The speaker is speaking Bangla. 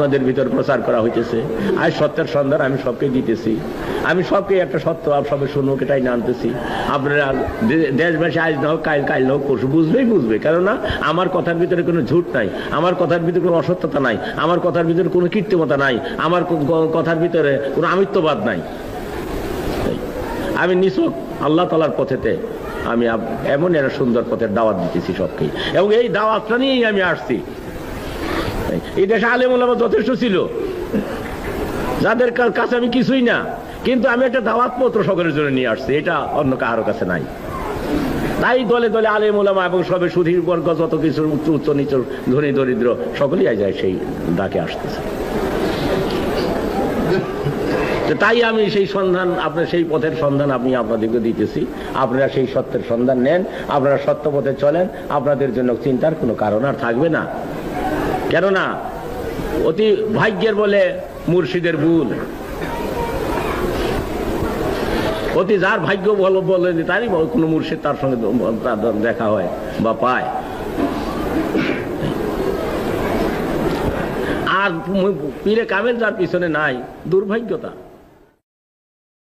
আপনাদের ভিতর প্রচার করা হইতেছে। আজ সত্যের সন্ধান আমি সবকে দিতেছি, আমি সবকে একটা সত্য সবে শুনুক এটাই আনতেছি। আপনারা দেশবাসী আজ না হোক কাল না হোক পরশু বুঝবে, কেননা আমার কথার ভিতরে কোনো ঝুট নাই, আমার কথার ভিতরে কোনো অসত্যতা নাই, আমার কথার ভিতরে কোনো কৃত্রিমতা নাই, আমার কথার ভিতরে কোনো আমিত্ববাদ নাই। আমি নিছক আল্লাহ তাআলার পথেতে আমি এমন একটা সুন্দর পথের দাওয়াত দিতেছি সবকে, এবং এই দাওয়াতটা নিয়েই আমি আসছি। এই দেশে আলেম ওলামা যথেষ্ট ছিল, যাদের কাছে আমি কিছুই না, কিন্তু আমি একটা দাওয়াত পত্র সকলের জন্য নিয়ে আসছি, এটা অন্য কারোর কাছে নাই। তাই দলে দলে আলেম ওলামা এবং সবে সুধীর বর্গ যত কিছু উচ্চ নিচ ধনী দরিদ্র সকলেই যায় সেই ডাকে আসতেছে। তাই আমি সেই সন্ধান, আপনার সেই পথের সন্ধান আমি আপনাদেরকে দিতেছি। আপনারা সেই সত্যের সন্ধান নেন, আপনারা সত্য পথে চলেন, আপনাদের জন্য চিন্তার কোনো কারণ আর থাকবে না। কেননা অতি ভাগ্যের বলে মুর্শিদের ভুল, অতি যার ভাগ্য ভালো বলে তারই কোনো মুর্শিদ তার সঙ্গে দেখা হয় বা পায়। আর পীরে কামেল যার পিছনে নাই, দুর্ভাগ্যতা।